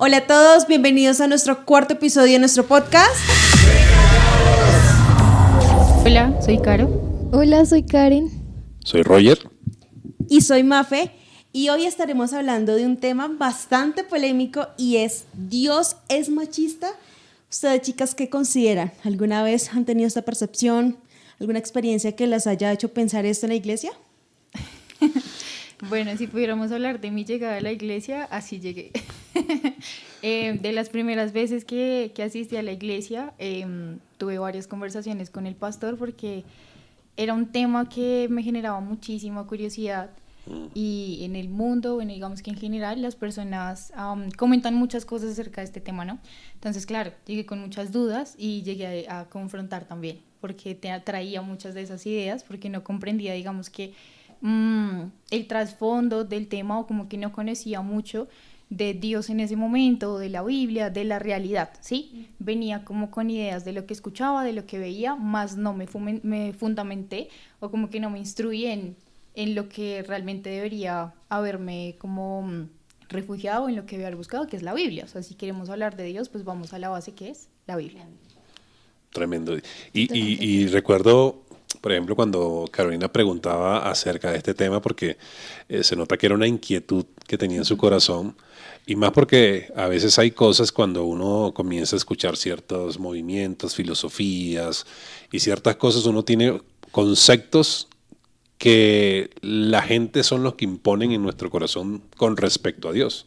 Hola a todos, bienvenidos a nuestro cuarto episodio de nuestro podcast. Hola, soy Caro. Hola, soy Karen. Soy Roger. Y soy Mafe. Y hoy estaremos hablando de un tema bastante polémico y es: ¿Dios es machista? Ustedes, chicas, ¿qué consideran? ¿Alguna vez han tenido esta percepción? ¿Alguna experiencia que las haya hecho pensar esto en la iglesia? Bueno, si pudiéramos hablar de mi llegada a la iglesia, así llegué. De las primeras veces que asistí a la iglesia, tuve varias conversaciones con el pastor porque era un tema que me generaba muchísima curiosidad. Y en el mundo, bueno, digamos que en general las personas comentan muchas cosas acerca de este tema, ¿no? Entonces, claro, llegué con muchas dudas y llegué a confrontar también, porque traía muchas de esas ideas, porque no comprendía, digamos que el trasfondo del tema, o como que no conocía mucho de Dios en ese momento, de la Biblia, de la realidad, ¿sí? Venía como con ideas de lo que escuchaba, de lo que veía, más no me fundamenté, o como que no me instruí en lo que realmente debería haberme como refugiado, en lo que haber buscado, que es la Biblia. O sea, si queremos hablar de Dios, pues vamos a la base, que es la Biblia. Tremendo. Y recuerdo, por ejemplo, cuando Carolina preguntaba acerca de este tema, porque se nota que era una inquietud que tenía en su corazón, y más porque a veces hay cosas cuando uno comienza a escuchar ciertos movimientos, filosofías y ciertas cosas, uno tiene conceptos que la gente son los que imponen en nuestro corazón con respecto a Dios.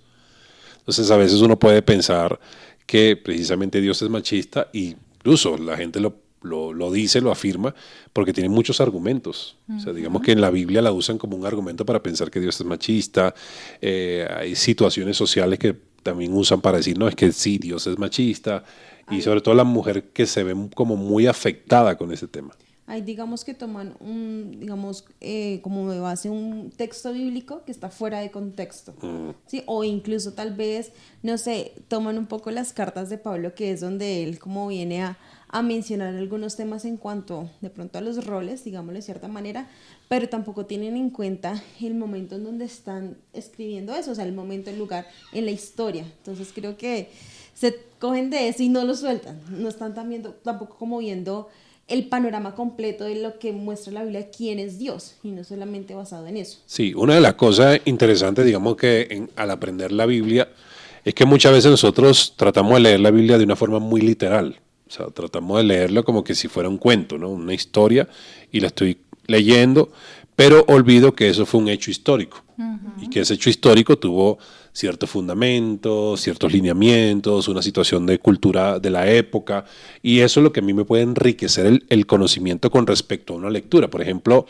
Entonces a veces uno puede pensar que precisamente Dios es machista, y incluso la gente lo dice, lo afirma, porque tiene muchos argumentos. O sea, digamos que en la Biblia la usan como un argumento para pensar que Dios es machista. Hay situaciones sociales que también usan para decir, no, es que sí, Dios es machista. Y sobre todo la mujer, que se ve como muy afectada con ese tema. Hay, digamos que toman como de base un texto bíblico que está fuera de contexto, ¿sí? O incluso tal vez, no sé, toman un poco las cartas de Pablo, que es donde él como viene a mencionar algunos temas en cuanto de pronto a los roles, digámoslo de cierta manera, pero tampoco tienen en cuenta el momento en donde están escribiendo eso, o sea, el momento, el lugar, en la historia. Entonces creo que se cogen de eso y no lo sueltan, no están tampoco como viendo el panorama completo de lo que muestra la Biblia, quién es Dios, y no solamente basado en eso. Sí, una de las cosas interesantes, digamos que al aprender la Biblia, es que muchas veces nosotros tratamos de leer la Biblia de una forma muy literal. O sea, tratamos de leerlo como que si fuera un cuento, ¿no? Una historia, y la estoy leyendo, pero olvido que eso fue un hecho histórico. Y que ese hecho histórico tuvo ciertos fundamentos, ciertos lineamientos, una situación de cultura de la época, y eso es lo que a mí me puede enriquecer el conocimiento con respecto a una lectura. Por ejemplo,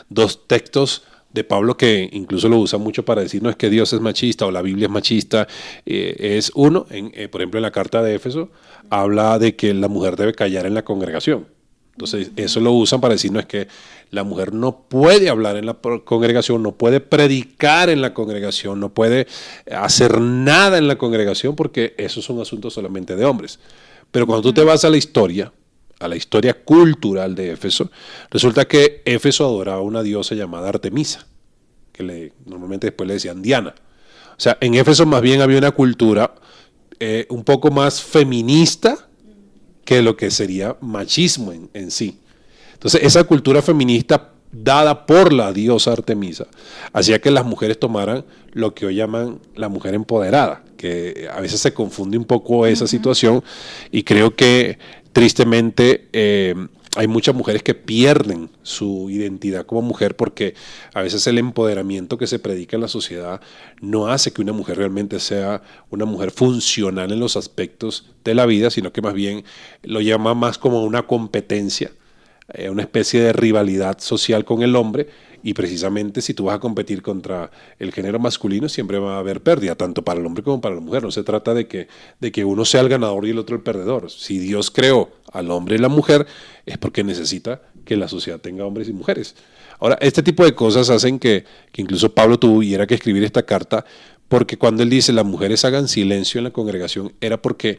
dos textos de Pablo que incluso lo usa mucho para decir no es que Dios es machista o la Biblia es machista, es uno, por ejemplo en la carta de Éfeso, habla de que la mujer debe callar en la congregación. Entonces eso lo usan para decir no es que la mujer no puede hablar en la congregación, no puede predicar en la congregación, no puede hacer nada en la congregación, porque esos son asuntos solamente de hombres. Pero cuando tú te vas a la historia cultural de Éfeso, resulta que Éfeso adoraba a una diosa llamada Artemisa, que normalmente después le decían Diana. O sea, en Éfeso más bien había una cultura un poco más feminista que lo que sería machismo en sí. Entonces, esa cultura feminista dada por la diosa Artemisa hacía que las mujeres tomaran lo que hoy llaman la mujer empoderada, que a veces se confunde un poco esa situación, y creo que tristemente hay muchas mujeres que pierden su identidad como mujer, porque a veces el empoderamiento que se predica en la sociedad no hace que una mujer realmente sea una mujer funcional en los aspectos de la vida, sino que más bien lo llama más como una competencia, una especie de rivalidad social con el hombre, y precisamente si tú vas a competir contra el género masculino siempre va a haber pérdida, tanto para el hombre como para la mujer. No se trata de que uno sea el ganador y el otro el perdedor. Si Dios creó al hombre y la mujer es porque necesita que la sociedad tenga hombres y mujeres. Ahora, este tipo de cosas hacen que incluso Pablo tuviera que escribir esta carta, porque cuando él dice las mujeres hagan silencio en la congregación, era porque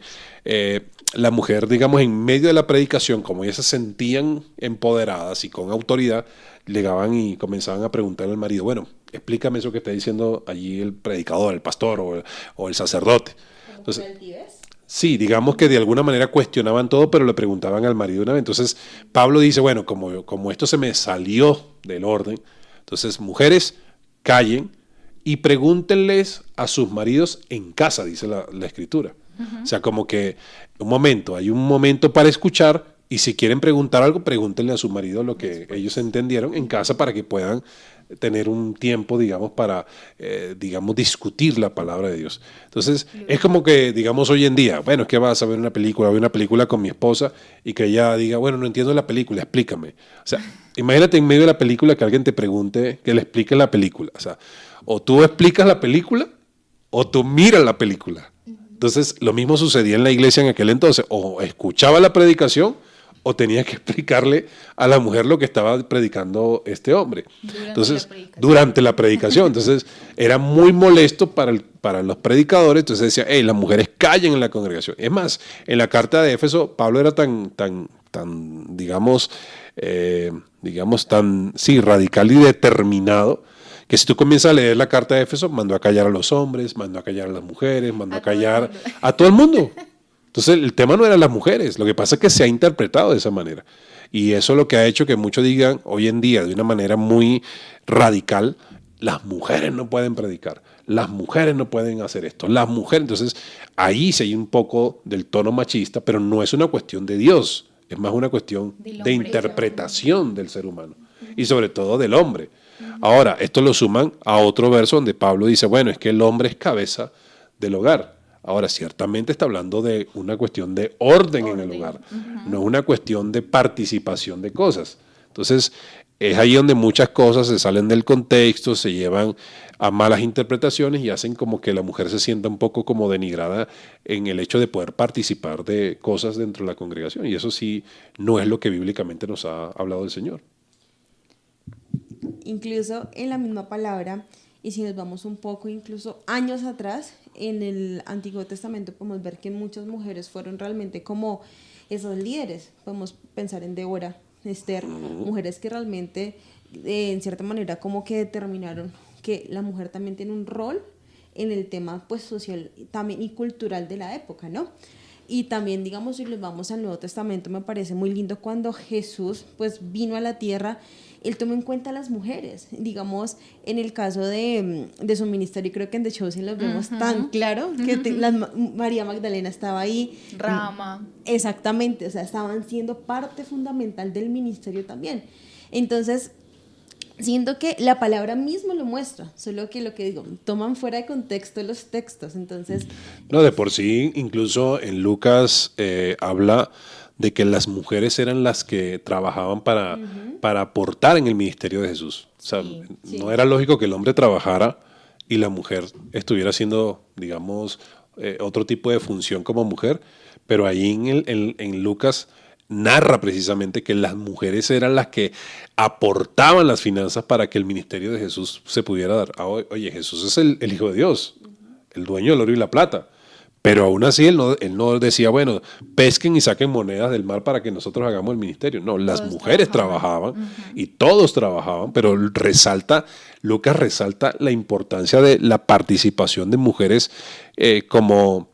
la mujer, digamos, en medio de la predicación, como ellas se sentían empoderadas y con autoridad, llegaban y comenzaban a preguntarle al marido, bueno, explícame eso que está diciendo allí el predicador, el pastor o el sacerdote. Entonces, ¿Altivez? sí, digamos que de alguna manera cuestionaban todo, pero le preguntaban al marido una vez. Entonces, Pablo dice, bueno, como esto se me salió del orden, entonces, mujeres, callen y pregúntenles a sus maridos en casa, dice la escritura. O sea, como que hay un momento para escuchar y si quieren preguntar algo, pregúntenle a su marido lo que ellos entendieron en casa para que puedan tener un tiempo, digamos, para, digamos, discutir la palabra de Dios. Entonces, es como que, digamos, hoy en día, bueno, es que vas a ver una película, voy a ver una película con mi esposa y que ella diga, bueno, no entiendo la película, explícame. O sea, imagínate en medio de la película que alguien te pregunte que le explique la película. O sea, o tú explicas la película o tú miras la película. Entonces, lo mismo sucedía en la iglesia en aquel entonces. O escuchaba la predicación o tenía que explicarle a la mujer lo que estaba predicando este hombre. Durante la predicación. Entonces, era muy molesto para los predicadores. Entonces decía, hey, las mujeres callen en la congregación. Es más, en la carta de Éfeso, Pablo era tan digamos, sí, radical y determinado, que si tú comienzas a leer la carta de Éfeso, mandó a callar a los hombres, mandó a callar a las mujeres, mandó a callar a todo el mundo. Entonces el tema no eran las mujeres, lo que pasa es que se ha interpretado de esa manera. Y eso es lo que ha hecho que muchos digan hoy en día de una manera muy radical, las mujeres no pueden predicar, las mujeres no pueden hacer esto, las mujeres. Entonces ahí sí hay un poco del tono machista, pero no es una cuestión de Dios, es más una cuestión de interpretación del ser humano y sobre todo del hombre. Ahora, esto lo suman a otro verso donde Pablo dice, bueno, es que el hombre es cabeza del hogar. Ahora, ciertamente está hablando de una cuestión de orden en el hogar, no es una cuestión de participación de cosas. Entonces, es ahí donde muchas cosas se salen del contexto, se llevan a malas interpretaciones y hacen como que la mujer se sienta un poco como denigrada en el hecho de poder participar de cosas dentro de la congregación. Y eso sí no es lo que bíblicamente nos ha hablado el Señor. Incluso en la misma palabra, y si nos vamos un poco incluso años atrás, en el Antiguo Testamento podemos ver que muchas mujeres fueron realmente como esos líderes. Podemos pensar en Débora, Esther, mujeres que realmente en cierta manera como que determinaron que la mujer también tiene un rol en el tema pues social también y cultural de la época, ¿no? Y también, digamos, si nos vamos al Nuevo Testamento, me parece muy lindo cuando Jesús pues vino a la tierra, él tomó en cuenta a las mujeres. Digamos, en el caso de su ministerio, creo que en The Chosen lo vemos tan claro, que María Magdalena estaba ahí. Rama. Exactamente, o sea, estaban siendo parte fundamental del ministerio también. Entonces, siento que la palabra mismo lo muestra, solo que lo que digo, toman fuera de contexto los textos, entonces... No, de por sí, incluso en Lucas habla de que las mujeres eran las que trabajaban para aportar en el ministerio de Jesús. O sea, no era lógico que el hombre trabajara y la mujer estuviera haciendo, digamos, otro tipo de función como mujer, pero ahí en Lucas narra precisamente que las mujeres eran las que aportaban las finanzas para que el ministerio de Jesús se pudiera dar. Oye, Jesús es el Hijo de Dios, el dueño del oro y la plata. Pero aún así él no decía, bueno, pesquen y saquen monedas del mar para que nosotros hagamos el ministerio. No, las mujeres trabajaban y todos trabajaban, pero Lucas resalta la importancia de la participación de mujeres como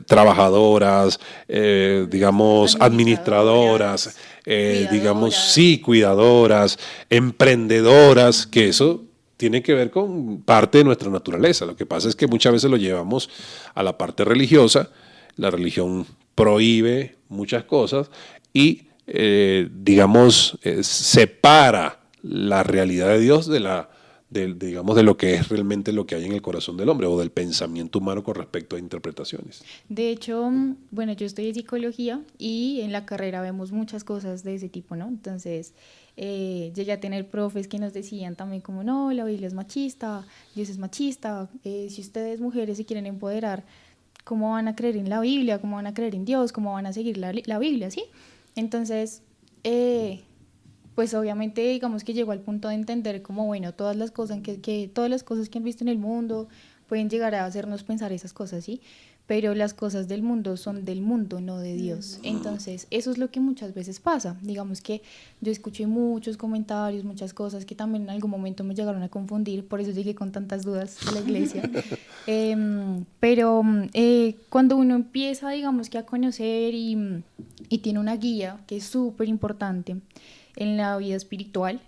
trabajadoras, digamos, administradoras, digamos, sí, cuidadoras, emprendedoras, que eso tiene que ver con parte de nuestra naturaleza. Lo que pasa es que muchas veces lo llevamos a la parte religiosa. La religión prohíbe muchas cosas y, digamos, separa la realidad de Dios digamos, de lo que es realmente lo que hay en el corazón del hombre o del pensamiento humano con respecto a interpretaciones. De hecho, bueno, yo estoy en psicología y en la carrera vemos muchas cosas de ese tipo, ¿no? Entonces, llegué a tener profes que nos decían también como, no, la Biblia es machista, Dios es machista, si ustedes mujeres se quieren empoderar, ¿cómo van a creer en la Biblia? ¿Cómo van a creer en Dios? ¿Cómo van a seguir la Biblia? ¿Sí? Entonces, pues obviamente digamos que llegó al punto de entender como, bueno, todas las cosas que han visto en el mundo pueden llegar a hacernos pensar esas cosas, ¿sí? pero las cosas del mundo son del mundo, no de Dios. Entonces, eso es lo que muchas veces pasa. Digamos que yo escuché muchos comentarios, muchas cosas que también en algún momento me llegaron a confundir, por eso llegué con tantas dudas a la iglesia. Pero cuando uno empieza, digamos que a conocer y tiene una guía que es súper importante en la vida espiritual,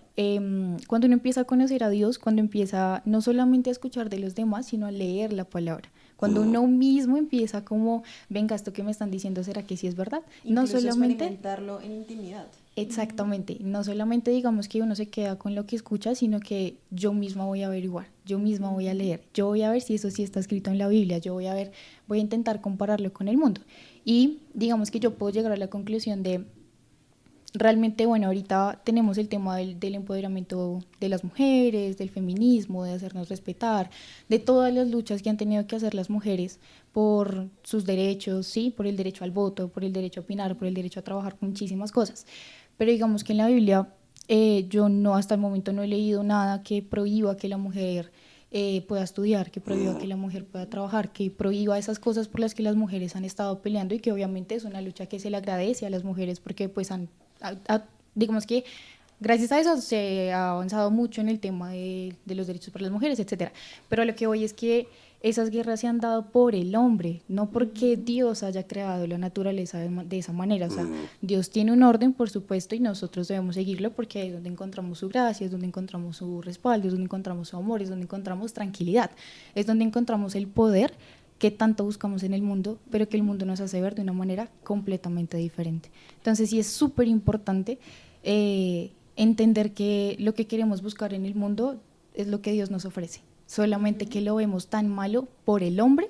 cuando uno empieza a conocer a Dios, cuando empieza no solamente a escuchar de los demás, sino a leer la palabra. Cuando uno mismo empieza como, venga, esto que me están diciendo, ¿será que sí es verdad? Incluso No solamente experimentarlo en intimidad. Exactamente, no solamente digamos que uno se queda con lo que escucha, sino que yo misma voy a averiguar, yo misma voy a leer, yo voy a ver si eso sí está escrito en la Biblia, yo voy a intentar compararlo con el mundo. Y digamos que yo puedo llegar a la conclusión de, realmente, bueno, ahorita tenemos el tema del empoderamiento de las mujeres, del feminismo, de hacernos respetar, de todas las luchas que han tenido que hacer las mujeres por sus derechos, ¿sí? Por el derecho al voto, por el derecho a opinar, por el derecho a trabajar, por muchísimas cosas. Pero digamos que en la Biblia yo no, hasta el momento no he leído nada que prohíba que la mujer pueda estudiar, que prohíba que la mujer pueda trabajar, que prohíba esas cosas por las que las mujeres han estado peleando y que obviamente es una lucha que se le agradece a las mujeres porque pues digamos que gracias a eso se ha avanzado mucho en el tema de los derechos para las mujeres, etcétera. Pero a lo que voy es que esas guerras se han dado por el hombre, no porque Dios haya creado la naturaleza de esa manera. O sea, Dios tiene un orden, por supuesto, y nosotros debemos seguirlo porque ahí es donde encontramos su gracia, es donde encontramos su respaldo, es donde encontramos su amor, es donde encontramos tranquilidad, es donde encontramos el poder que tanto buscamos en el mundo, pero que el mundo nos hace ver de una manera completamente diferente. Entonces sí es súper importante entender que lo que queremos buscar en el mundo es lo que Dios nos ofrece, solamente que lo vemos tan malo por el hombre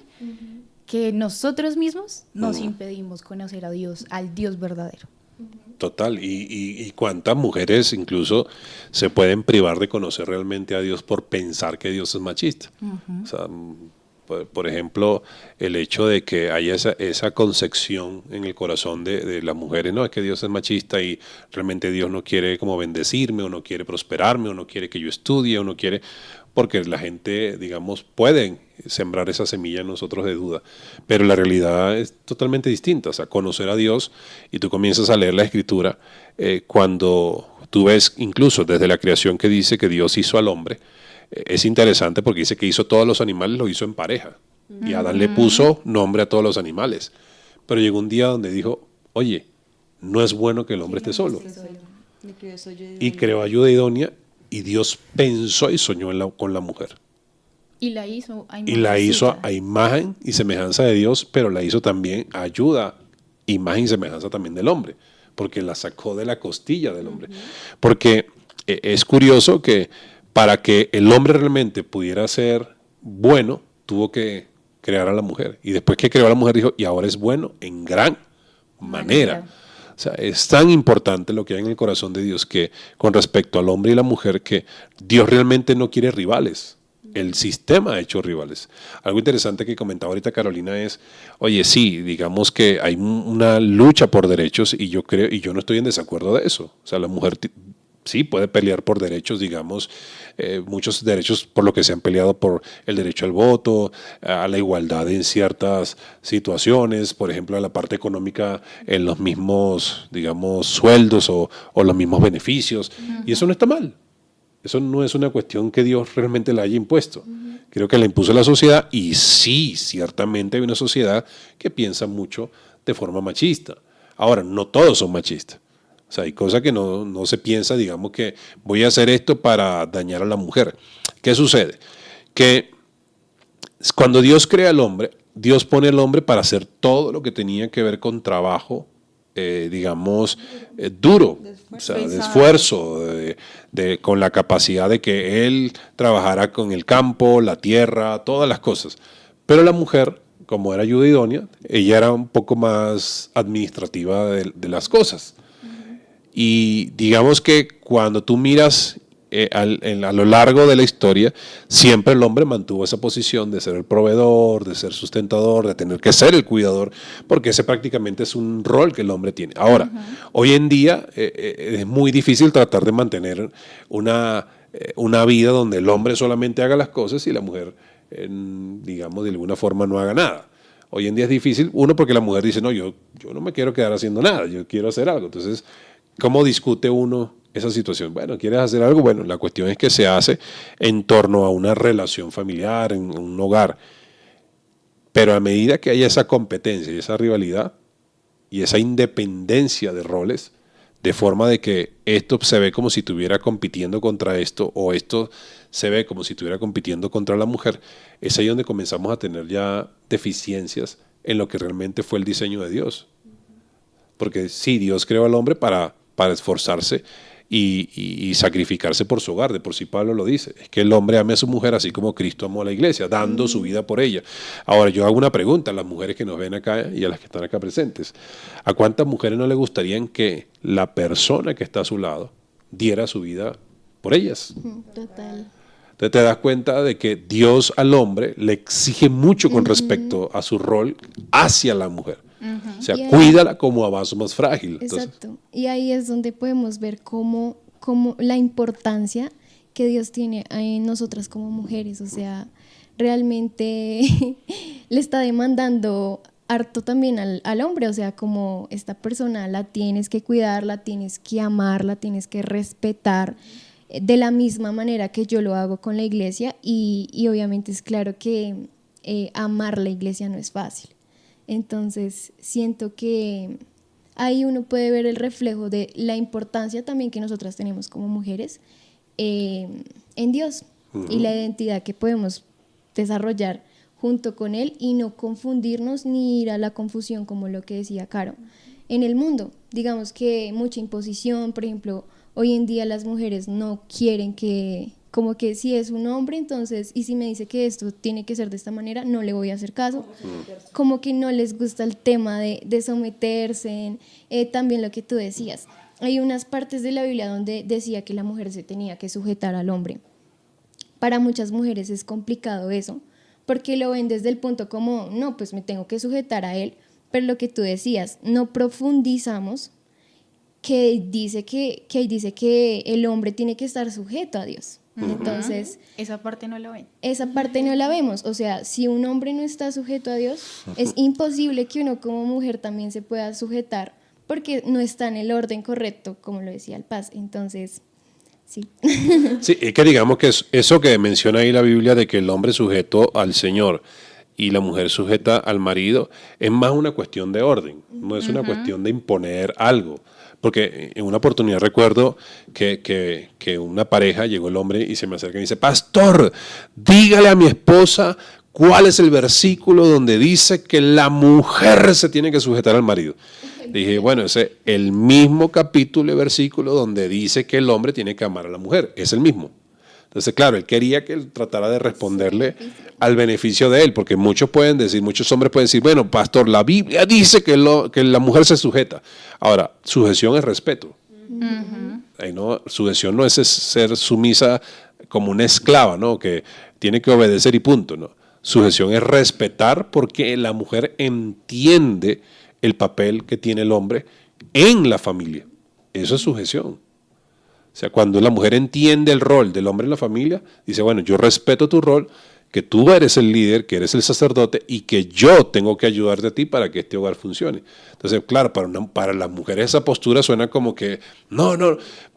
que nosotros mismos nos impedimos conocer a Dios, al Dios verdadero. Total, y cuántas mujeres incluso se pueden privar de conocer realmente a Dios por pensar que Dios es machista. O sea, por ejemplo, el hecho de que haya esa concepción en el corazón de las mujeres, no, es que Dios es machista y realmente Dios no quiere como bendecirme, o no quiere prosperarme, o no quiere que yo estudie, o no quiere, porque la gente, digamos, puede sembrar esa semilla en nosotros de duda, pero la realidad es totalmente distinta. O sea, conocer a Dios, y tú comienzas a leer la Escritura, cuando tú ves incluso desde la creación que dice que Dios hizo al hombre, es interesante porque dice que hizo todos los animales, lo hizo en pareja. Y Adán le puso nombre a todos los animales. Pero llegó un día donde dijo, oye, no es bueno que el hombre esté solo. Y creó ayuda idónea, y Dios pensó y soñó con la mujer. Y la hizo a imagen y semejanza de Dios, pero la hizo también a ayuda, imagen y semejanza también del hombre, porque la sacó de la costilla del hombre. Porque es curioso que para que el hombre realmente pudiera ser bueno, tuvo que crear a la mujer. Y después que creó a la mujer dijo, y ahora es bueno en gran manera. O sea, es tan importante lo que hay en el corazón de Dios que con respecto al hombre y la mujer, que Dios realmente no quiere rivales. El sistema ha hecho rivales. Algo interesante que comentaba ahorita Carolina es, oye, sí, digamos que hay una lucha por derechos, y yo creo, y yo no estoy en desacuerdo de eso. O sea, la mujer sí puede pelear por derechos, digamos, muchos derechos por lo que se han peleado, por el derecho al voto, a la igualdad en ciertas situaciones, por ejemplo, a la parte económica en los mismos, digamos, sueldos o los mismos beneficios. Y eso no está mal. Eso no es una cuestión que Dios realmente la haya impuesto. Creo que la impuso la sociedad, y sí, ciertamente hay una sociedad que piensa mucho de forma machista. Ahora, no todos son machistas. O sea, hay cosas que no se piensa, digamos, que voy a hacer esto para dañar a la mujer. ¿Qué sucede? Que cuando Dios crea al hombre, Dios pone al hombre para hacer todo lo que tenía que ver con trabajo, digamos, duro, o sea, de esfuerzo, con la capacidad de que él trabajara con el campo, la tierra, todas las cosas. Pero la mujer, como era ayuda idónea, ella era un poco más administrativa de las cosas. Y digamos que cuando tú miras a lo largo de la historia, siempre el hombre mantuvo esa posición de ser el proveedor, de ser sustentador, de tener que ser el cuidador, porque ese prácticamente es un rol que el hombre tiene. Ahora, hoy en día es muy difícil tratar de mantener una vida donde el hombre solamente haga las cosas y la mujer, digamos, de alguna forma no haga nada. Hoy en día es difícil, uno, porque la mujer dice, no, yo no me quiero quedar haciendo nada, yo quiero hacer algo. Entonces, ¿cómo discute uno esa situación? Bueno, ¿quieres hacer algo? Bueno, la cuestión es que se hace en torno a una relación familiar, en un hogar. Pero a medida que haya esa competencia y esa rivalidad y esa independencia de roles, de forma de que esto se ve como si estuviera compitiendo contra esto o esto se ve como si estuviera compitiendo contra la mujer, es ahí donde comenzamos a tener ya deficiencias en lo que realmente fue el diseño de Dios. Porque sí, Dios creó al hombre para esforzarse y sacrificarse por su hogar. De por sí Pablo lo dice, es que el hombre ame a su mujer así como Cristo amó a la iglesia, dando su vida por ella. Ahora yo hago una pregunta a las mujeres que nos ven acá y a las que están acá presentes. ¿A cuántas mujeres no les gustaría que la persona que está a su lado diera su vida por ellas? Total. Entonces te das cuenta de que Dios al hombre le exige mucho con respecto a su rol hacia la mujer. O sea, cuídala como a vaso más frágil. Exacto. Y ahí es donde podemos ver cómo la importancia que Dios tiene en nosotras como mujeres. O sea, realmente le está demandando harto también al hombre. O sea, como esta persona la tienes que cuidar, la tienes que amar, la tienes que respetar de la misma manera que yo lo hago con la iglesia. Y obviamente es claro que amar la iglesia no es fácil. Entonces siento que ahí uno puede ver el reflejo de la importancia también que nosotras tenemos como mujeres en Dios y la identidad que podemos desarrollar junto con Él y no confundirnos ni ir a la confusión como lo que decía Caro. En el mundo, digamos que mucha imposición, por ejemplo, hoy en día las mujeres no quieren que, como que si es un hombre, entonces, y si me dice que esto tiene que ser de esta manera, no le voy a hacer caso. Como que no les gusta el tema de someterse, también lo que tú decías. Hay unas partes de la Biblia donde decía que la mujer se tenía que sujetar al hombre. Para muchas mujeres es complicado eso, porque lo ven desde el punto como, no, pues me tengo que sujetar a él, pero lo que tú decías, no profundizamos que dice que el hombre tiene que estar sujeto a Dios. Entonces, esa parte no la ven. Esa parte no la vemos. O sea, si un hombre no está sujeto a Dios, es imposible que uno como mujer también se pueda sujetar porque no está en el orden correcto, como lo decía el Paz. Entonces, sí. Sí, es que digamos que eso que menciona ahí la Biblia de que el hombre sujeto al Señor y la mujer sujeta al marido es más una cuestión de orden, no es una cuestión de imponer algo. Porque en una oportunidad recuerdo que una pareja, llegó el hombre y se me acerca y me dice, pastor, dígale a mi esposa cuál es el versículo donde dice que la mujer se tiene que sujetar al marido. Dije, bueno, ese es el mismo capítulo y versículo donde dice que el hombre tiene que amar a la mujer, es el mismo. Entonces, claro, él quería que él tratara de responderle al beneficio de él, porque muchos hombres pueden decir, bueno, pastor, la Biblia dice que la mujer se sujeta. Ahora, sujeción es respeto. No, sujeción no es ser sumisa como una esclava, ¿no? Que tiene que obedecer y punto, ¿no? Sujeción es respetar porque la mujer entiende el papel que tiene el hombre en la familia. Eso es sujeción. O sea, cuando la mujer entiende el rol del hombre en la familia, dice, bueno, yo respeto tu rol, que tú eres el líder, que eres el sacerdote y que yo tengo que ayudarte a ti para que este hogar funcione. Entonces, claro, para las mujeres esa postura suena como que, no,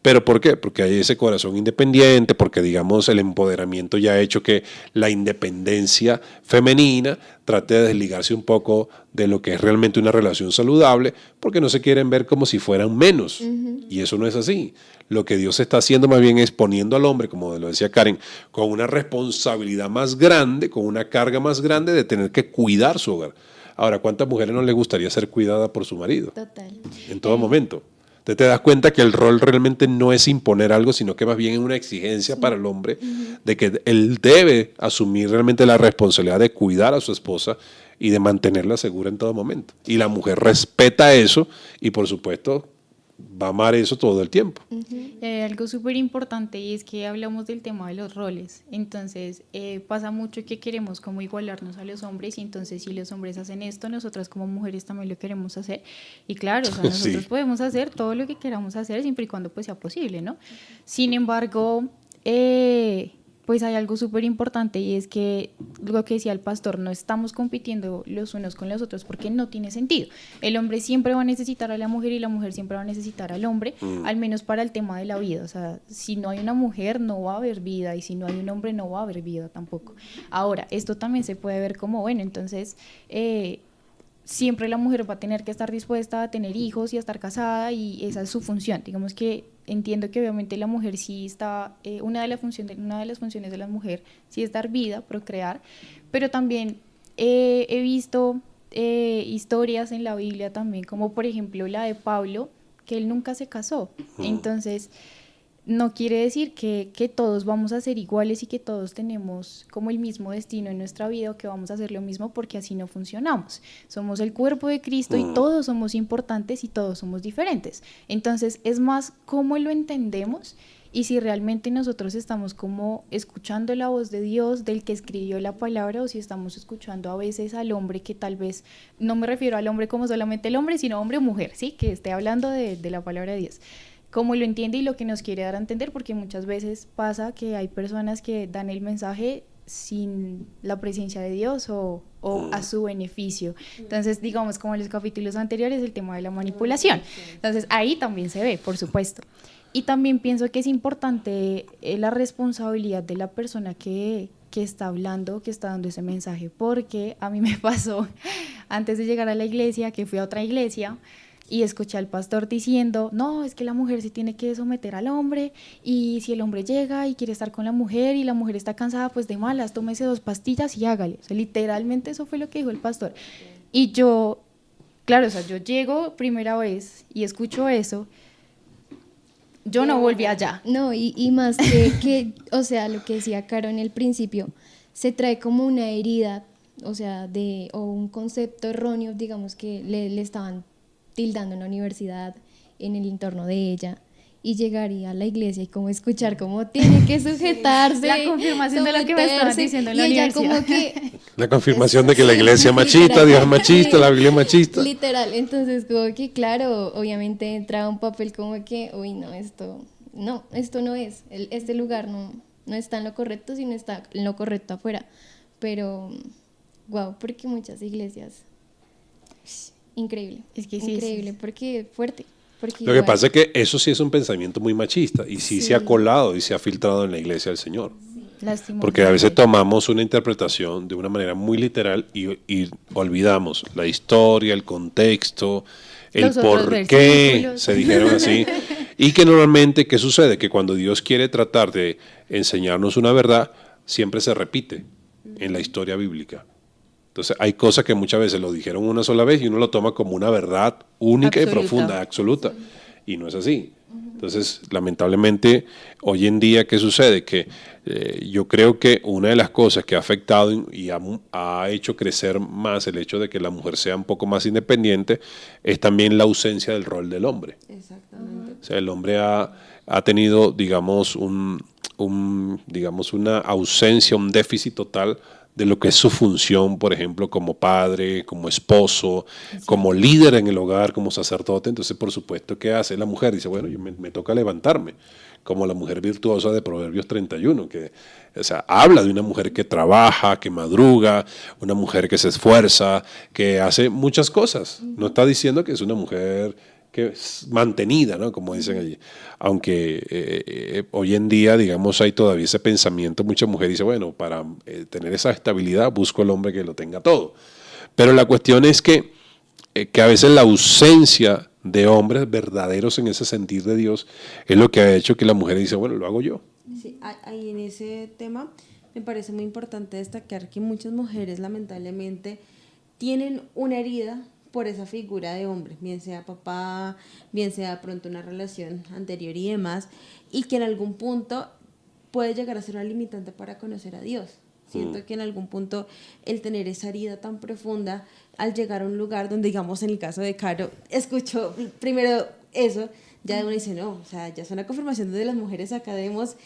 pero ¿por qué? Porque hay ese corazón independiente, porque digamos el empoderamiento ya ha hecho que la independencia femenina trate de desligarse un poco de lo que es realmente una relación saludable, porque no se quieren ver como si fueran menos. Y eso no es así. Lo que Dios está haciendo más bien es poniendo al hombre, como lo decía Karen, con una responsabilidad más grande, con una carga más grande de tener que cuidar su hogar. Ahora, ¿cuántas mujeres no les gustaría ser cuidada por su marido? Total. En todo momento. Entonces te das cuenta que el rol realmente no es imponer algo, sino que más bien es una exigencia para el hombre de que él debe asumir realmente la responsabilidad de cuidar a su esposa y de mantenerla segura en todo momento. Y la mujer respeta eso y por supuesto va a amar eso todo el tiempo. Hay algo súper importante y es que hablamos del tema de los roles. Entonces pasa mucho que queremos como igualarnos a los hombres y entonces si los hombres hacen esto, nosotras como mujeres también lo queremos hacer. Y claro, o sea, nosotros podemos hacer todo lo que queramos hacer siempre y cuando pues sea posible, ¿no? Sin embargo, pues hay algo súper importante y es que lo que decía el pastor, no estamos compitiendo los unos con los otros porque no tiene sentido. El hombre siempre va a necesitar a la mujer y la mujer siempre va a necesitar al hombre, al menos para el tema de la vida. O sea, si no hay una mujer no va a haber vida y si no hay un hombre no va a haber vida tampoco. Ahora, esto también se puede ver como, bueno, entonces siempre la mujer va a tener que estar dispuesta a tener hijos y a estar casada y esa es su función. Digamos que entiendo que obviamente la mujer sí está, una de las funciones de la mujer sí es dar vida, procrear, pero también he visto historias en la Biblia también, como por ejemplo la de Pablo, que él nunca se casó. Entonces, no quiere decir que todos vamos a ser iguales y que todos tenemos como el mismo destino en nuestra vida o que vamos a hacer lo mismo, porque así no funcionamos. Somos el cuerpo de Cristo y todos somos importantes y todos somos diferentes. Entonces es más cómo lo entendemos y si realmente nosotros estamos como escuchando la voz de Dios, del que escribió la palabra, o si estamos escuchando a veces al hombre que tal vez, no me refiero al hombre como solamente el hombre, sino hombre o mujer, ¿sí? Que esté hablando de la palabra de Dios. Cómo lo entiende y lo que nos quiere dar a entender, porque muchas veces pasa que hay personas que dan el mensaje sin la presencia de Dios o a su beneficio. Entonces, digamos, como en los capítulos anteriores, el tema de la manipulación. Entonces, ahí también se ve, por supuesto. Y también pienso que es importante la responsabilidad de la persona que está hablando, que está dando ese mensaje, porque a mí me pasó antes de llegar a la iglesia, que fui a otra iglesia, y escuché al pastor diciendo, no, es que la mujer se tiene que someter al hombre y si el hombre llega y quiere estar con la mujer y la mujer está cansada, pues de malas, tómese 2 pastillas y hágale. O sea, literalmente eso fue lo que dijo el pastor. Y yo, claro, o sea, yo llego primera vez y escucho eso, yo no volví allá. No, y más o sea, lo que decía Caro en el principio, se trae como una herida, o sea, o un concepto erróneo, digamos, que le estaban tildando en la universidad, en el entorno de ella, y llegaría a la iglesia y como escuchar cómo tiene que sujetarse, la confirmación de lo que me estaban diciendo en la universidad. Como que, la confirmación de que la iglesia es machista, Dios es machista, la Biblia es machista. Literal, entonces como que claro, obviamente entraba un papel como que, uy, no, esto no es, este lugar no está en lo correcto, sino está en lo correcto afuera, pero wow, porque muchas iglesias... Increíble, es que sí, increíble, porque fuerte. Porque lo que pasa es que eso sí es un pensamiento muy machista y sí se ha colado y se ha filtrado en la iglesia del Señor. Porque a veces tomamos una interpretación de una manera muy literal y olvidamos la historia, el contexto, el por qué se dijeron así. Y que normalmente, ¿qué sucede? Que cuando Dios quiere tratar de enseñarnos una verdad, siempre se repite en la historia bíblica. Entonces hay cosas que muchas veces lo dijeron una sola vez y uno lo toma como una verdad única y profunda, absoluta. Y no es así. Entonces, lamentablemente, hoy en día, ¿qué sucede? Que yo creo que una de las cosas que ha afectado y ha hecho crecer más el hecho de que la mujer sea un poco más independiente es también la ausencia del rol del hombre. Exactamente. O sea, el hombre ha tenido, digamos, digamos, una ausencia, un déficit total de lo que es su función, por ejemplo, como padre, como esposo, como líder en el hogar, como sacerdote. Entonces, por supuesto, ¿qué hace la mujer? Dice, bueno, me toca levantarme, como la mujer virtuosa de Proverbios 31, que, o sea, habla de una mujer que trabaja, que madruga, una mujer que se esfuerza, que hace muchas cosas. No está diciendo que es una mujer que es mantenida, ¿no? Como dicen allí. Aunque hoy en día, digamos, hay todavía ese pensamiento, mucha mujer dice, bueno, para tener esa estabilidad busco el hombre que lo tenga todo. Pero la cuestión es que a veces la ausencia de hombres verdaderos en ese sentir de Dios es lo que ha hecho que la mujer dice, bueno, lo hago yo. Sí, ahí en ese tema me parece muy importante destacar que muchas mujeres lamentablemente tienen una herida por esa figura de hombre, bien sea papá, bien sea pronto una relación anterior y demás, y que en algún punto puede llegar a ser una limitante para conocer a Dios. Siento que en algún punto el tener esa herida tan profunda, al llegar a un lugar donde, digamos, en el caso de Caro, escuchó primero eso, ya uno dice, no, o sea, ya es una confirmación de las mujeres acá debemos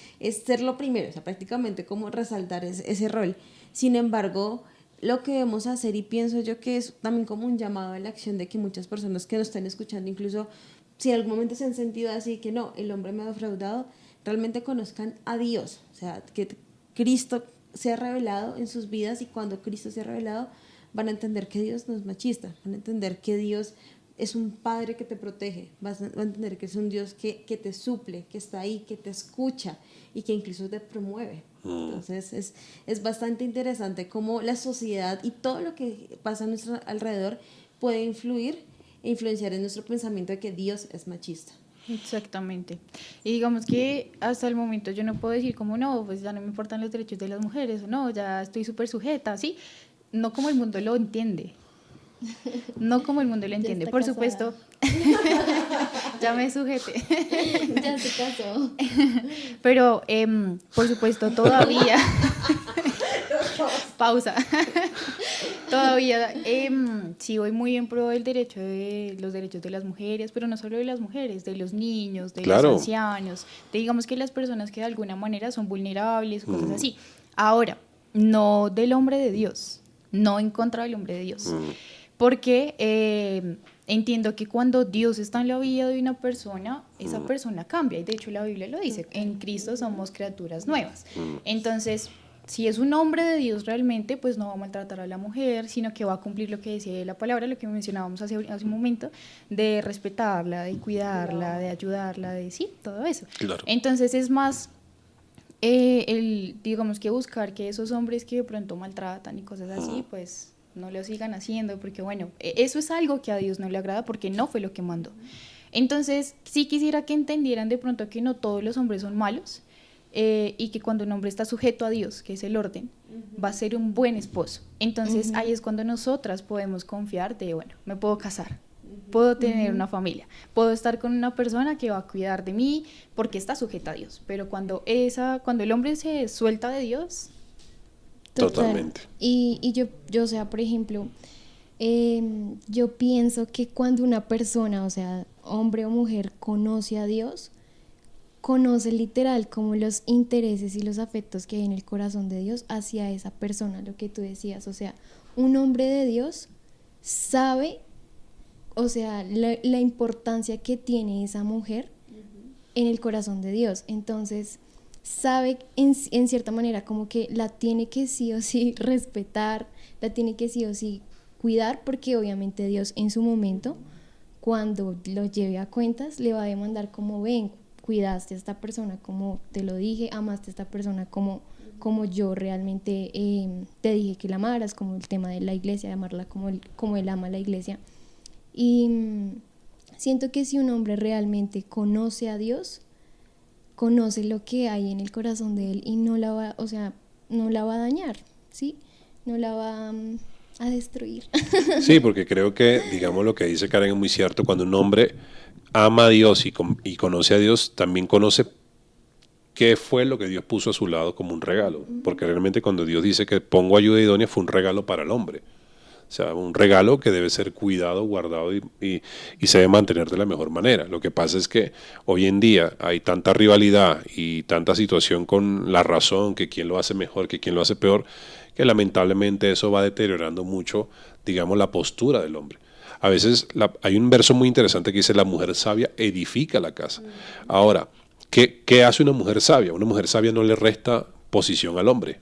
ser lo primero, o sea, prácticamente como resaltar ese rol. Sin embargo, lo que debemos hacer, y pienso yo que es también como un llamado a la acción de que muchas personas que nos están escuchando, incluso si en algún momento se han sentido así, que no, el hombre me ha defraudado, realmente conozcan a Dios, o sea, que Cristo se ha revelado en sus vidas, y cuando Cristo se ha revelado van a entender que Dios no es machista, van a entender que Dios es un padre que te protege, van a entender que es un Dios que te suple, que está ahí, que te escucha y que incluso te promueve. Entonces es bastante interesante cómo la sociedad y todo lo que pasa a nuestro alrededor puede influir e influenciar en nuestro pensamiento de que Dios es machista. Exactamente. Y digamos que hasta el momento yo no puedo decir como no, pues ya no me importan los derechos de las mujeres, o no, ya estoy súper sujeta, ¿sí? No como el mundo lo entiende. No como el mundo lo entiende. Por casada. Supuesto, ya me sujete. Ya se casó. Pero, por supuesto, todavía... Pausa. Todavía sí voy muy en pro del derecho de los derechos de las mujeres, pero no solo de las mujeres, de los niños, de Claro. los ancianos, de digamos que las personas que de alguna manera son vulnerables, cosas así. Ahora, no del hombre de Dios, no en contra del hombre de Dios, porque entiendo que cuando Dios está en la vida de una persona, esa persona cambia, y de hecho la Biblia lo dice, en Cristo somos criaturas nuevas. Entonces, si es un hombre de Dios realmente, pues no va a maltratar a la mujer, sino que va a cumplir lo que decía la palabra, lo que mencionábamos hace un momento, de respetarla, de cuidarla, de ayudarla, de sí, todo eso. Claro. Entonces es más digamos que buscar que esos hombres que de pronto maltratan y cosas así, pues no lo sigan haciendo, porque bueno, eso es algo que a Dios no le agrada porque no fue lo que mandó. Entonces sí quisiera que entendieran de pronto que no todos los hombres son malos, y que cuando un hombre está sujeto a Dios, que es el orden, va a ser un buen esposo. Entonces ahí es cuando nosotras podemos confiar de, bueno, me puedo casar, puedo tener una familia, puedo estar con una persona que va a cuidar de mí porque está sujeta a Dios. Pero cuando el hombre se suelta de Dios... Totalmente. Y yo, o sea, por ejemplo, yo pienso que cuando una persona, o sea, hombre o mujer, conoce a Dios, conoce literal como los intereses y los afectos que hay en el corazón de Dios hacia esa persona, lo que tú decías. O sea, un hombre de Dios sabe, o sea, la importancia que tiene esa mujer en el corazón de Dios. Entonces, sabe en cierta manera como que la tiene que sí o sí respetar, la tiene que sí o sí cuidar, porque obviamente Dios en su momento, cuando lo lleve a cuentas, le va a demandar como, ven, cuidaste a esta persona como te lo dije, amaste a esta persona como yo realmente te dije que la amaras, como el tema de la iglesia, de amarla como él ama a la iglesia. Y siento que si un hombre realmente conoce a Dios, conoce lo que hay en el corazón de él y no la va, o sea, no la va a dañar, ¿sí? No la va a destruir. Sí, porque creo que, digamos, lo que dice Karen es muy cierto. Cuando un hombre ama a Dios y conoce a Dios, también conoce qué fue lo que Dios puso a su lado como un regalo. Porque realmente cuando Dios dice que pongo ayuda idónea, fue un regalo para el hombre. O sea, un regalo que debe ser cuidado, guardado y se debe mantener de la mejor manera. Lo que pasa es que hoy en día hay tanta rivalidad y tanta situación con la razón, que quién lo hace mejor, que quién lo hace peor, que lamentablemente eso va deteriorando mucho, digamos, la postura del hombre. A veces hay un verso muy interesante que dice: la mujer sabia edifica la casa. Ahora, ¿qué hace una mujer sabia? Una mujer sabia no le resta posición al hombre,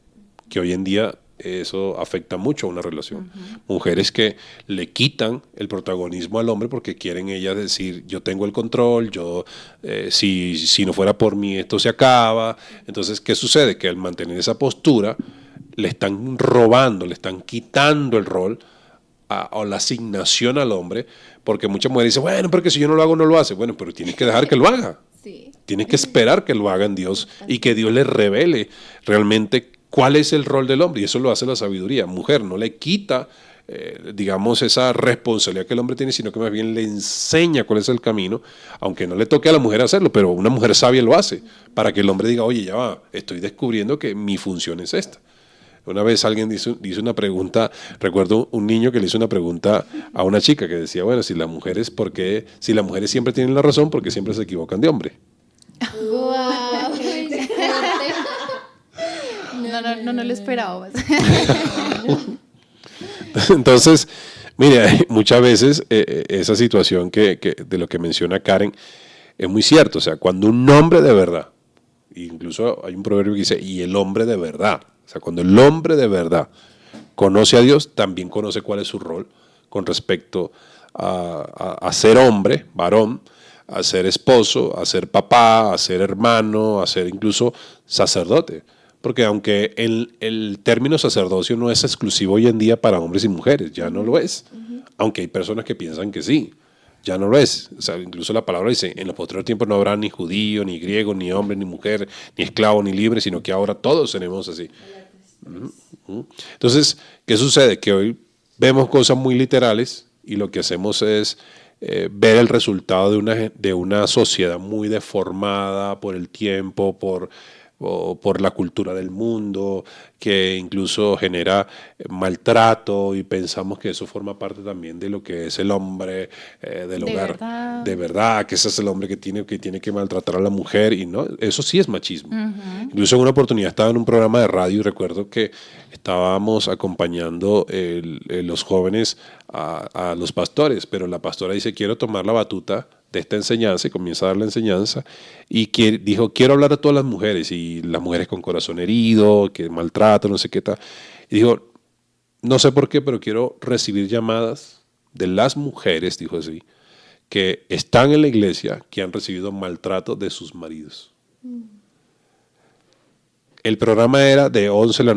que hoy en día eso afecta mucho a una relación. Mujeres que le quitan el protagonismo al hombre porque quieren ellas decir: yo tengo el control, si no fuera por mí esto se acaba. Entonces, ¿qué sucede? Que al mantener esa postura le están robando, le están quitando el rol o la asignación al hombre, porque muchas mujeres dicen: bueno, porque si yo no lo hago, no lo hace. Bueno, pero tienes que dejar que lo haga. Sí. Tienes que esperar que lo haga en Dios y que Dios le revele realmente cuál es el rol del hombre, y eso lo hace la sabiduría. Mujer no le quita, digamos, esa responsabilidad que el hombre tiene, sino que más bien le enseña cuál es el camino, aunque no le toque a la mujer hacerlo, pero una mujer sabia lo hace, para que el hombre diga: oye, ya va, estoy descubriendo que mi función es esta. Una vez alguien dice una pregunta, recuerdo un niño que le hizo una pregunta a una chica que decía: bueno, si las mujeres siempre tienen la razón, ¿por qué siempre se equivocan de hombre? Wow. No lo esperaba. Entonces, mire, muchas veces esa situación que de lo que menciona Karen es muy cierto. O sea, cuando un hombre de verdad Incluso hay un proverbio que dice, y el hombre de verdad. O sea, cuando el hombre de verdad conoce a Dios, también conoce cuál es su rol con respecto a ser hombre, varón, a ser esposo, a ser papá, a ser hermano, a ser incluso sacerdote. Porque aunque el término sacerdocio no es exclusivo hoy en día para hombres y mujeres, ya no lo es. Aunque hay personas que piensan que sí, ya no lo es. O sea, incluso la palabra dice, en los posteriores tiempos no habrá ni judío, ni griego, ni hombre, ni mujer, ni esclavo, ni libre, sino que ahora todos seremos así. Entonces, ¿qué sucede? Que hoy vemos cosas muy literales y lo que hacemos es ver el resultado de una sociedad muy deformada por el tiempo, por la cultura del mundo, que incluso genera maltrato y pensamos que eso forma parte también de lo que es el hombre del hogar. Verdad. De verdad, que ese es el hombre que tiene que maltratar a la mujer y no, eso sí es machismo. Incluso en una oportunidad estaba en un programa de radio y recuerdo que estábamos acompañando los jóvenes a los pastores, pero la pastora dice, quiero tomar la batuta de esta enseñanza y comienza a dar la enseñanza y dijo, quiero hablar a todas las mujeres y las mujeres con corazón herido, que maltratan, no sé qué tal. Y dijo, no sé por qué, pero quiero recibir llamadas de las mujeres, dijo así, que están en la iglesia, que han recibido maltrato de sus maridos. El programa era de 11 a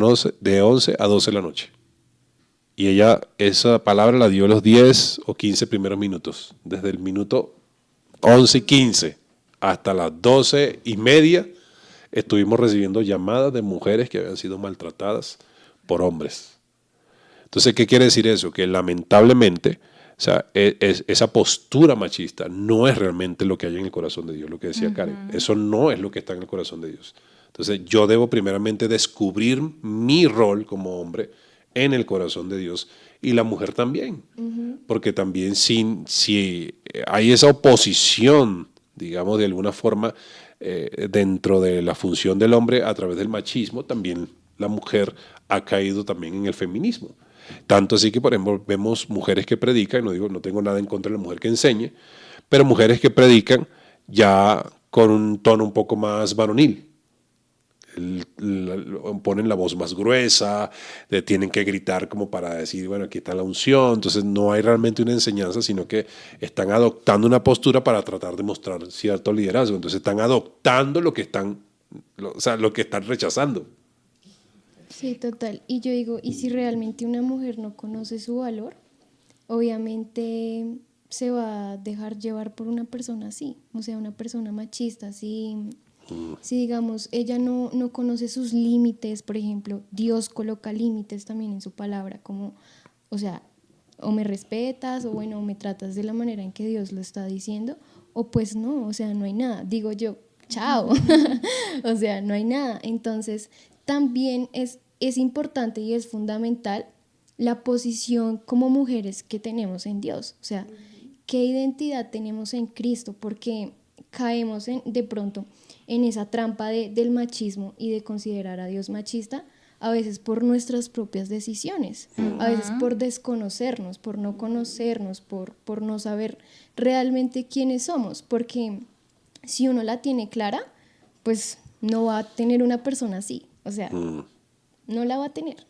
12 de la noche. Y ella esa palabra la dio los 10 o 15 primeros minutos, desde el minuto 11:15 hasta las 12:30 estuvimos recibiendo llamadas de mujeres que habían sido maltratadas por hombres. Entonces, ¿qué quiere decir eso? Que lamentablemente, o sea, esa postura machista no es realmente lo que hay en el corazón de Dios, lo que decía Karen. Eso no es lo que está en el corazón de Dios. Entonces, yo debo primeramente descubrir mi rol como hombre en el corazón de Dios y la mujer también, porque también si hay esa oposición, digamos, de alguna forma dentro de la función del hombre a través del machismo, también la mujer ha caído también en el feminismo. Tanto así que, por ejemplo, vemos mujeres que predican, no tengo nada en contra de la mujer que enseñe, pero mujeres que predican ya con un tono un poco más varonil. Ponen la voz más gruesa, tienen que gritar como para decir, bueno, aquí está la unción, entonces no hay realmente una enseñanza, sino que están adoptando una postura para tratar de mostrar cierto liderazgo, entonces están adoptando lo que están rechazando. Sí, total. Y yo digo, ¿y si realmente una mujer no conoce su valor? Obviamente se va a dejar llevar por una persona así, o sea, una persona machista, así. Si digamos, ella no conoce sus límites, por ejemplo, Dios coloca límites también en su palabra, como, o sea, o me respetas, o bueno, me tratas de la manera en que Dios lo está diciendo, o pues no, o sea, no hay nada, digo yo, chao, o sea, no hay nada. Entonces, también es importante y es fundamental la posición como mujeres que tenemos en Dios, o sea, qué identidad tenemos en Cristo, porque caemos de pronto en esa trampa del machismo y de considerar a Dios machista, a veces por nuestras propias decisiones, a veces por desconocernos, por no conocernos, por no saber realmente quiénes somos, porque si uno la tiene clara, pues no va a tener una persona así, o sea, no la va a tener.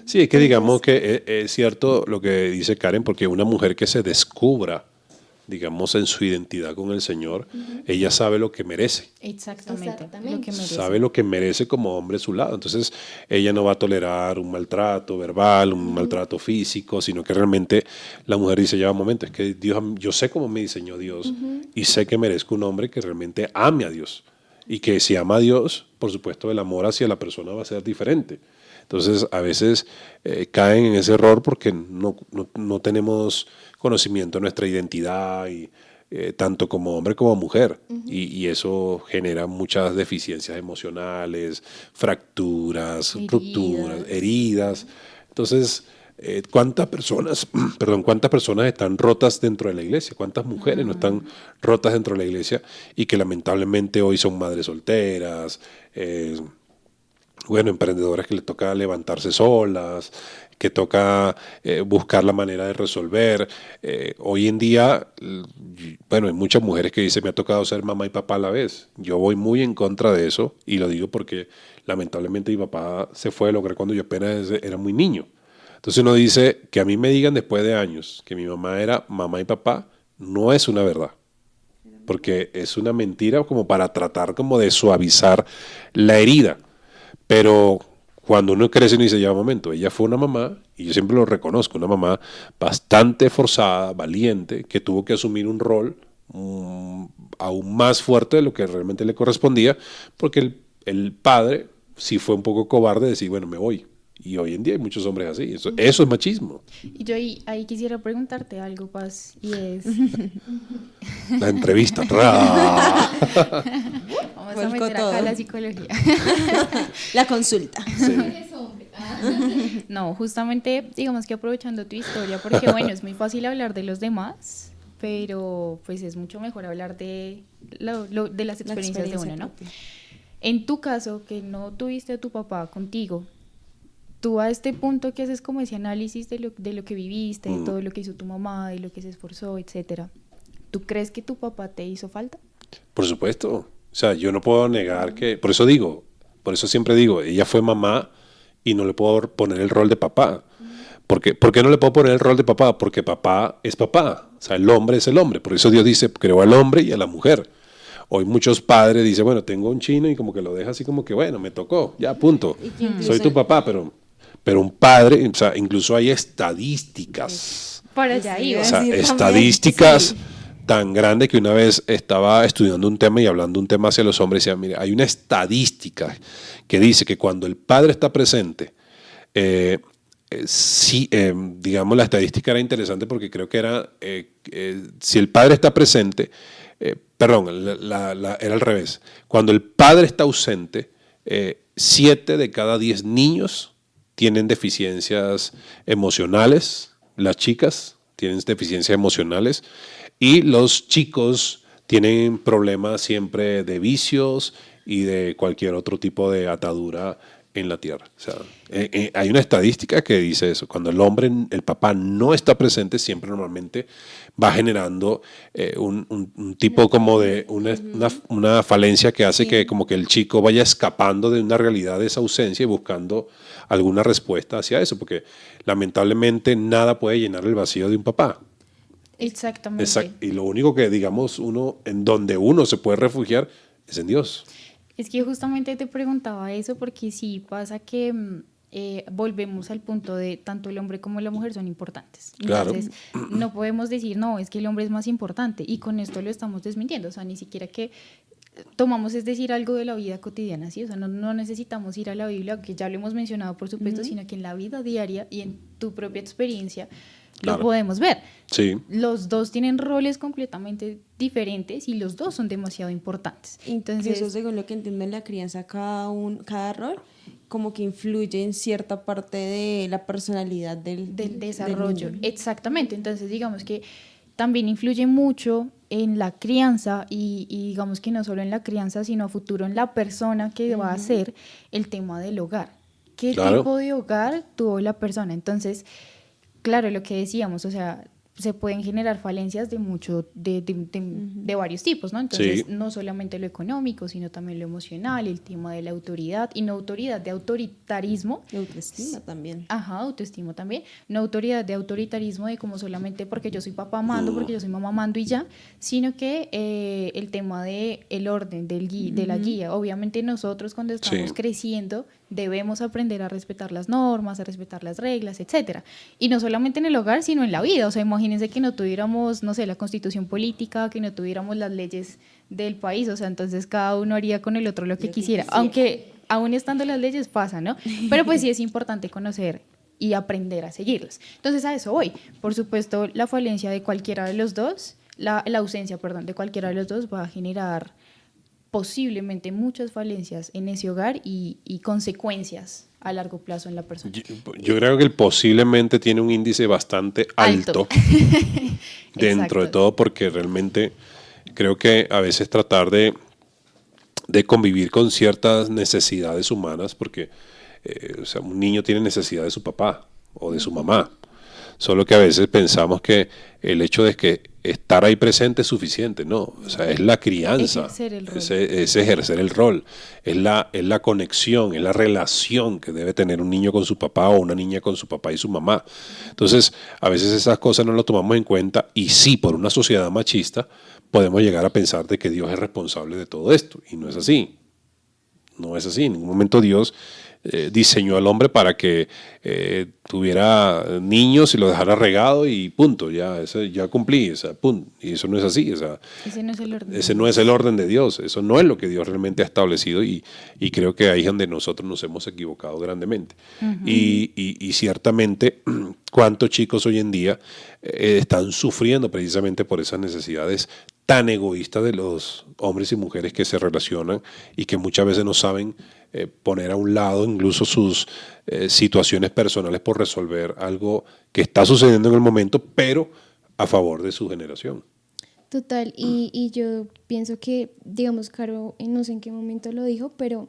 Sí, es que digamos que es cierto lo que dice Karen, porque una mujer que se descubra, digamos, en su identidad con el Señor, ella sabe lo que merece. Exactamente. Lo que merece. Sabe lo que merece como hombre a su lado. Entonces, ella no va a tolerar un maltrato verbal, un maltrato físico, sino que realmente la mujer dice, ya un momento, es que Dios, yo sé cómo me diseñó Dios y sé que merezco un hombre que realmente ame a Dios. Y que si ama a Dios, por supuesto, el amor hacia la persona va a ser diferente. Entonces, a veces caen en ese error porque no tenemos conocimiento de nuestra identidad, y, tanto como hombre como mujer. Y eso genera muchas deficiencias emocionales, fracturas, rupturas, heridas. Entonces, ¿cuántas personas están rotas dentro de la iglesia? ¿Cuántas mujeres no están rotas dentro de la iglesia y que lamentablemente hoy son madres solteras, emprendedoras que les toca levantarse solas, que toca buscar la manera de resolver. Hoy en día, bueno, hay muchas mujeres que dicen, me ha tocado ser mamá y papá a la vez. Yo voy muy en contra de eso y lo digo porque lamentablemente mi papá se fue de lograr cuando yo apenas era muy niño. Entonces uno dice que a mí me digan después de años que mi mamá era mamá y papá, no es una verdad, porque es una mentira como para tratar como de suavizar la herida. Pero cuando uno crece uno dice, ya un momento, ella fue una mamá, y yo siempre lo reconozco, una mamá bastante forzada, valiente, que tuvo que asumir un rol aún más fuerte de lo que realmente le correspondía, porque el padre sí fue un poco cobarde de decir, bueno, me voy. Y hoy en día hay muchos hombres así. Eso es machismo. Y yo ahí quisiera preguntarte algo, Paz, y es... La entrevista. Vamos a meter acá la psicología. La consulta. Sí. No, justamente, digamos que aprovechando tu historia, porque bueno, es muy fácil hablar de los demás, pero pues es mucho mejor hablar de las experiencias de uno, ¿no? En tu caso, que no tuviste a tu papá contigo, tú a este punto que haces como ese análisis de lo que viviste, de todo lo que hizo tu mamá, de lo que se esforzó, etcétera, ¿tú crees que tu papá te hizo falta? Por supuesto. O sea, yo no puedo negar que... Por eso siempre digo, ella fue mamá y no le puedo poner el rol de papá. ¿Por qué no le puedo poner el rol de papá? Porque papá es papá. O sea, el hombre es el hombre. Por eso Dios dice, creó al hombre y a la mujer. Hoy muchos padres dicen, bueno, tengo un chino y como que lo deja así como que, bueno, me tocó, ya, punto. Soy tu papá, pero un padre, o sea, incluso hay estadísticas. Para allá iba. O sea, estadísticas tan grandes que una vez estaba estudiando un tema y hablando un tema hacia los hombres y decía, mire, hay una estadística que dice que cuando el padre está presente, digamos, la estadística era interesante porque creo que era, si el padre está presente, era al revés. Cuando el padre está ausente, 7 de cada 10 niños tienen deficiencias emocionales, las chicas tienen deficiencias emocionales y los chicos tienen problemas siempre de vicios y de cualquier otro tipo de atadura en la tierra. O sea, hay una estadística que dice eso. Cuando el papá no está presente, siempre normalmente va generando un tipo como de una falencia que hace que como que el chico vaya escapando de una realidad de esa ausencia y buscando alguna respuesta hacia eso, porque lamentablemente nada puede llenar el vacío de un papá. Exactamente. Y lo único que, digamos, en donde uno se puede refugiar es en Dios. Es que justamente te preguntaba eso porque sí pasa que volvemos al punto de tanto el hombre como la mujer son importantes. Entonces, no podemos decir, no, es que el hombre es más importante y con esto lo estamos desmintiendo. O sea, ni siquiera que tomamos, es decir, algo de la vida cotidiana, ¿sí? O sea, no necesitamos ir a la Biblia, que ya lo hemos mencionado, por supuesto, sino que en la vida diaria y en tu propia experiencia lo podemos ver. Sí. Los dos tienen roles completamente diferentes y los dos son demasiado importantes. Entonces, eso, según lo que entiendo en la crianza, cada rol como que influye en cierta parte de la personalidad del desarrollo. Del Exactamente. Entonces, digamos que también influye mucho en la crianza y digamos que no solo en la crianza, sino a futuro en la persona que va a ser el tema del hogar. ¿Qué tipo de hogar tuvo la persona? Entonces, claro, lo que decíamos, o sea, se pueden generar falencias de varios tipos, ¿no? Entonces, no solamente lo económico, sino también lo emocional, el tema de la autoridad, y no autoridad de autoritarismo. De autoestima también. Ajá, autoestima también. No autoridad de autoritarismo de como solamente porque yo soy papá mando, porque yo soy mamá mando y ya, sino que el tema de el orden, de la guía. Obviamente nosotros cuando estamos creciendo debemos aprender a respetar las normas, a respetar las reglas, etcétera. Y no solamente en el hogar, sino en la vida. O sea, imagínense que no tuviéramos, no sé, la constitución política, que no tuviéramos las leyes del país. O sea, entonces cada uno haría con el otro lo que quisiera. Aunque aún estando las leyes pasa, ¿no? Pero pues sí es importante conocer y aprender a seguirlas. Entonces a eso voy. Por supuesto, la falencia de cualquiera de los dos, la ausencia, perdón, de cualquiera de los dos va a generar posiblemente muchas falencias en ese hogar y consecuencias a largo plazo en la persona. Yo creo que el posiblemente tiene un índice bastante alto dentro de todo, porque realmente creo que a veces tratar de convivir con ciertas necesidades humanas, porque o sea, un niño tiene necesidad de su papá, o de su mamá. Solo que a veces pensamos que el hecho de que estar ahí presente es suficiente, no, o sea, es la crianza, Ejercer el rol. es ejercer el rol, es la conexión, es la relación que debe tener un niño con su papá o una niña con su papá y su mamá. Entonces, a veces esas cosas no lo tomamos en cuenta y sí, por una sociedad machista, podemos llegar a pensar de que Dios es responsable de todo esto y no es así. No es así, en ningún momento Dios diseñó al hombre para que tuviera niños y lo dejara regado y punto, ya cumplí, o sea, punto. Y eso no es así, o sea, Ese no es el orden. ese no es el orden de Dios, eso no es lo que Dios realmente ha establecido y creo que ahí es donde nosotros nos hemos equivocado grandemente. Y ciertamente, ¿cuántos chicos hoy en día están sufriendo precisamente por esas necesidades tan egoístas de los hombres y mujeres que se relacionan y que muchas veces no saben poner a un lado incluso sus situaciones personales por resolver algo que está sucediendo en el momento, pero a favor de su generación? Total, y yo pienso que, digamos, Caro, no sé en qué momento lo dijo, pero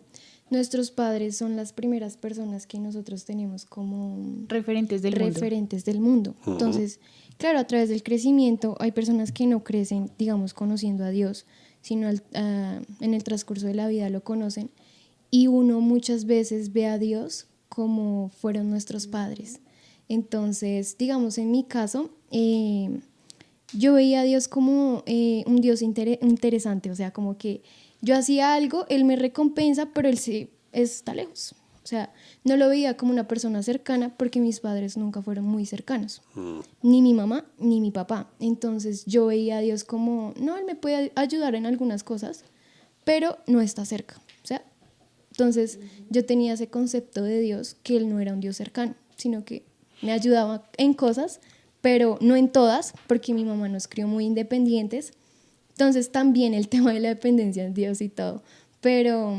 nuestros padres son las primeras personas que nosotros tenemos como Referentes del mundo. referentes del mundo. Entonces, claro, a través del crecimiento hay personas que no crecen, digamos, conociendo a Dios, sino en el transcurso de la vida lo conocen, y uno muchas veces ve a Dios como fueron nuestros padres. Entonces, digamos, en mi caso, yo veía a Dios como un Dios interesante, o sea, como que yo hacía algo, Él me recompensa, pero Él sí está lejos. O sea, no lo veía como una persona cercana porque mis padres nunca fueron muy cercanos, ni mi mamá ni mi papá. Entonces yo veía a Dios como, no, Él me puede ayudar en algunas cosas, pero no está cerca. O sea, entonces yo tenía ese concepto de Dios que Él no era un Dios cercano, sino que me ayudaba en cosas, pero no en todas, porque mi mamá nos crió muy independientes. Entonces también el tema de la dependencia en Dios y todo. Pero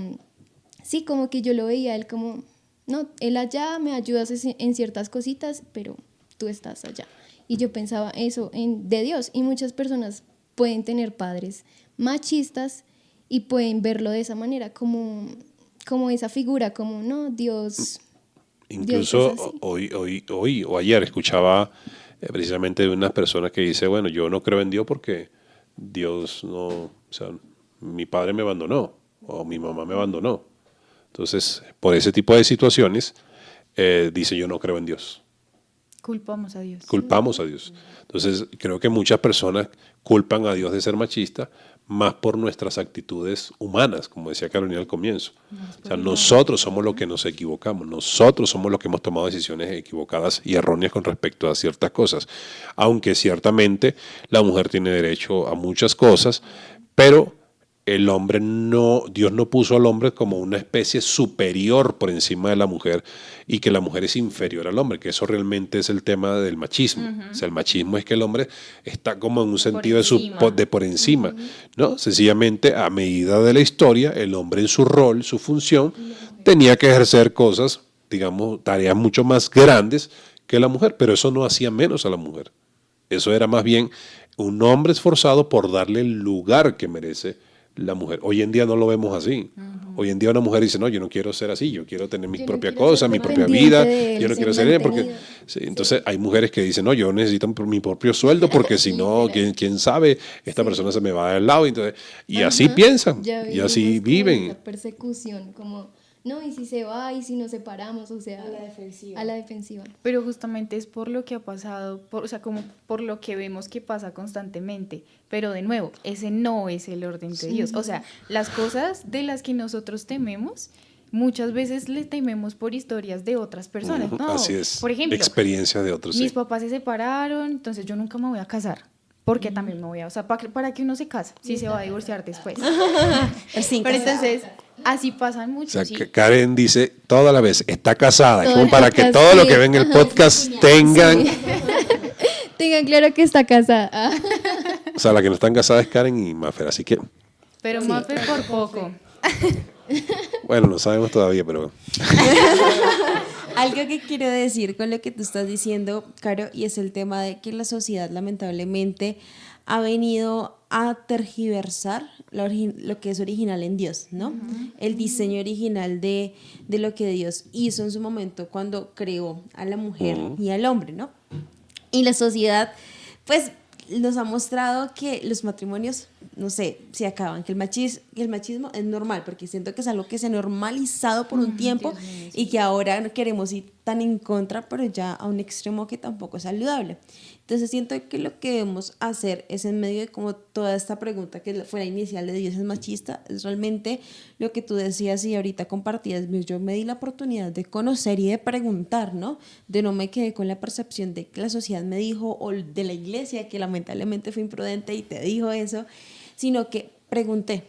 sí, como que yo lo veía Él como, no, Él allá me ayudas en ciertas cositas, pero tú estás allá. Y yo pensaba eso de Dios. Y muchas personas pueden tener padres machistas y pueden verlo de esa manera, como esa figura, como, no, Dios... Incluso hoy o ayer escuchaba precisamente de unas personas que dice, bueno, yo no creo en Dios porque Dios no, o sea, mi padre me abandonó o mi mamá me abandonó. Entonces, por ese tipo de situaciones, dice yo no creo en Dios. Culpamos a Dios. Culpamos a Dios. Entonces, creo que muchas personas culpan a Dios de ser machista más por nuestras actitudes humanas, como decía Carolina al comienzo. O sea, nosotros somos los que nos equivocamos, nosotros somos los que hemos tomado decisiones equivocadas y erróneas con respecto a ciertas cosas. Aunque ciertamente la mujer tiene derecho a muchas cosas, pero el hombre no, Dios no puso al hombre como una especie superior por encima de la mujer y que la mujer es inferior al hombre, que eso realmente es el tema del machismo. O sea, el machismo es que el hombre está como en un sentido de por encima, ¿no? Sencillamente, a medida de la historia, el hombre en su rol, su función, tenía que ejercer cosas, digamos, tareas mucho más grandes que la mujer, pero eso no hacía menos a la mujer. Eso era más bien un hombre esforzado por darle el lugar que merece la mujer. Hoy en día no lo vemos así. Hoy en día una mujer dice, no, yo no quiero ser así, yo quiero tener mi propia cosa, mi propia vida, yo no quiero ser ella porque... Sí, entonces hay mujeres que dicen, no, yo necesito mi propio sueldo porque si no, quién sabe, esta persona se me va del lado. Entonces, y así piensan, y así viven. Esa persecución, como, no, y si se va, y si nos separamos, o sea, a la defensiva. Pero justamente es por lo que ha pasado, o sea, como por lo que vemos que pasa constantemente. Pero de nuevo, ese no es el orden de Dios. O sea, las cosas de las que nosotros tememos, muchas veces le tememos por historias de otras personas. No, así es, por ejemplo, experiencias de otros. Mis papás se separaron, entonces yo nunca me voy a casar. Porque también me voy a... O sea, ¿para qué uno se casa si se va a divorciar después? Pero entonces, así pasan mucho. O sea, Karen dice toda la vez, está casada, como para que todo lo que ven en el podcast tengan... Tengan claro que está casada. O sea, la que no están casadas es Karen y Mafer, así que... Pero Mafer por poco. Bueno, no sabemos todavía, pero... Algo que quiero decir con lo que tú estás diciendo, Caro, y es el tema de que la sociedad lamentablemente ha venido a tergiversar lo que es original en Dios, ¿no? El diseño original de lo que Dios hizo en su momento cuando creó a la mujer y al hombre, ¿no? Y la sociedad, pues, nos ha mostrado que los matrimonios, no sé, se acaban, que el machismo es normal, porque siento que es algo que se ha normalizado por un tiempo y que ahora no queremos ir tan en contra, pero ya a un extremo que tampoco es saludable. Entonces siento que lo que debemos hacer es, en medio de como toda esta pregunta que fue la inicial de Dios es machista, es realmente lo que tú decías y ahorita compartías. Yo me di la oportunidad de conocer y de preguntar, ¿no? De no me quedé con la percepción de que la sociedad me dijo, o de la iglesia que lamentablemente fue imprudente y te dijo eso, sino que pregunté,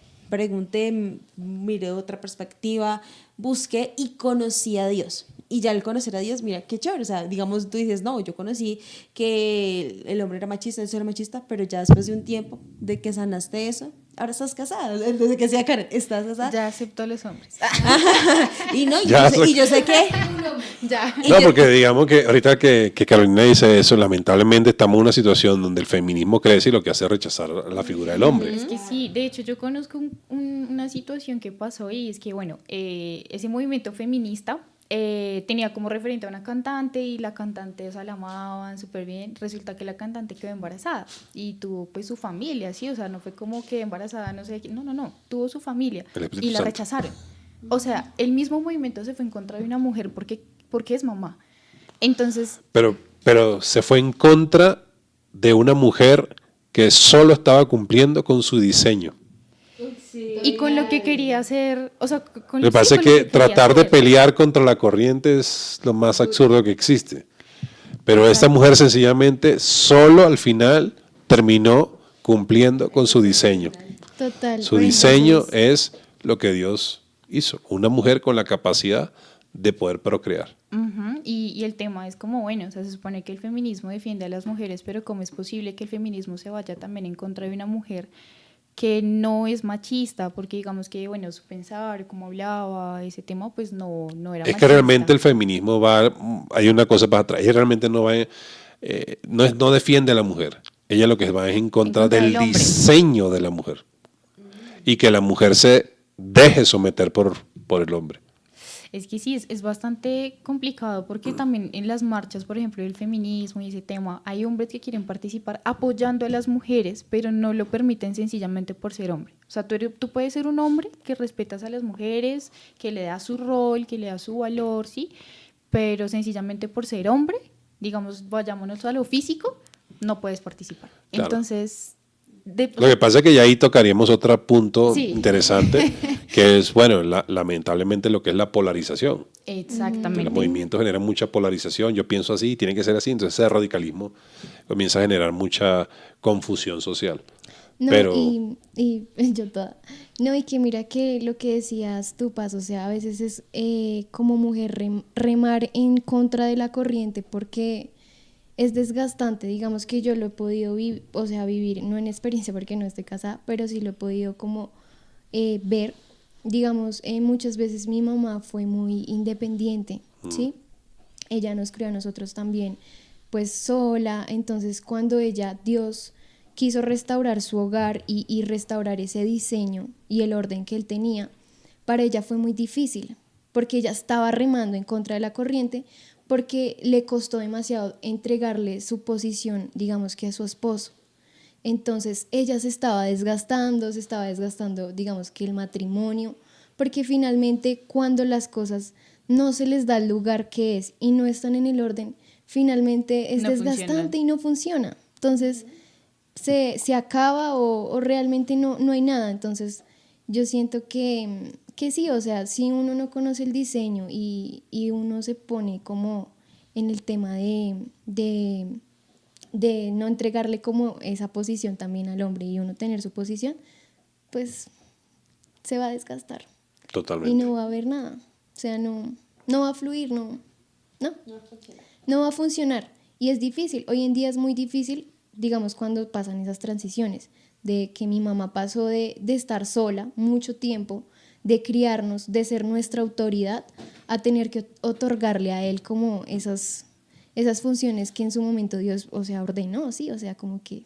miré otra perspectiva, busqué y conocí a Dios. Y ya al conocer a Dios, mira, qué chévere. O sea, digamos, tú dices, no, yo conocí que el hombre era machista, él era machista, pero ya después de un tiempo de que sanaste eso, ahora estás casada. Desde que sea Karen, estás casada. Ya acepto a los hombres. Y no, y yo sé que... Ya. No, porque digamos que ahorita que Carolina dice eso, lamentablemente estamos en una situación donde el feminismo crece y lo que hace es rechazar la figura del hombre. Es que sí, de hecho yo conozco una situación que pasó y es que, bueno, ese movimiento feminista tenía como referente a una cantante y la cantante, o sea, la amaban súper bien. Resulta que la cantante quedó embarazada y tuvo pues su familia, ¿sí? O sea, no fue como que embarazada, no sé, no, tuvo su familia y la rechazaron. O sea, el mismo movimiento se fue en contra de una mujer porque es mamá. Entonces... Pero se fue en contra de una mujer que solo estaba cumpliendo con su diseño. Y con lo que quería hacer, o sea, con Lo que pasa es que tratar de pelear contra la corriente es lo más absurdo que existe. Pero esta mujer sencillamente solo al final terminó cumpliendo con su diseño. Total. Su diseño es lo que Dios hizo, una mujer con la capacidad de poder procrear. Y el tema es como, bueno, o sea, se supone que el feminismo defiende a las mujeres, pero ¿cómo es posible que el feminismo se vaya también en contra de una mujer que no es machista? Porque digamos que, bueno, su pensar, cómo hablaba, ese tema, pues no era machista. Es que realmente el feminismo hay una cosa para atrás, ella realmente no defiende a la mujer, ella lo que va es en contra del diseño de la mujer y que la mujer se deje someter por el hombre. Es que sí, es bastante complicado porque también en las marchas, por ejemplo, del feminismo y ese tema, hay hombres que quieren participar apoyando a las mujeres, pero no lo permiten sencillamente por ser hombre. O sea, tú puedes ser un hombre que respetas a las mujeres, que le da su rol, que le da su valor, ¿sí? Pero sencillamente por ser hombre, digamos, vayámonos a lo físico, no puedes participar. Claro. Entonces... Lo que pasa es que ya ahí tocaríamos otro punto interesante, que es, bueno, lamentablemente lo que es la polarización. Exactamente. El movimiento genera mucha polarización, yo pienso así, tiene que ser así, entonces ese radicalismo comienza a generar mucha confusión social. No, pero... y yo toda. No, y que mira que lo que decías tú, Paz, o sea, a veces es como mujer remar en contra de la corriente porque... es desgastante, digamos que yo lo he podido vivir, no en experiencia porque no estoy casada, pero sí lo he podido como ver, digamos, muchas veces mi mamá fue muy independiente, ¿sí? Ella nos crió a nosotros también, pues sola, entonces cuando Dios quiso restaurar su hogar y restaurar ese diseño y el orden que él tenía, para ella fue muy difícil, porque ella estaba remando en contra de la corriente, porque le costó demasiado entregarle su posición, digamos que a su esposo. Entonces ella se estaba desgastando, digamos que el matrimonio, porque finalmente cuando las cosas no se les da el lugar que es y no están en el orden, finalmente es desgastante y no funciona. Entonces se acaba o realmente no hay nada. Entonces yo siento que sí, o sea, si uno no conoce el diseño y uno se pone como en el tema de no entregarle como esa posición también al hombre y uno tener su posición, pues se va a desgastar. Totalmente. Y no va a haber nada. O sea, no va a fluir, no va a funcionar. Y es difícil. Hoy en día es muy difícil, digamos, cuando pasan esas transiciones, de que mi mamá pasó de estar sola mucho tiempo, de criarnos, de ser nuestra autoridad, a tener que otorgarle a Él como esas funciones que en su momento Dios, o sea, ordenó, sí, o sea, como que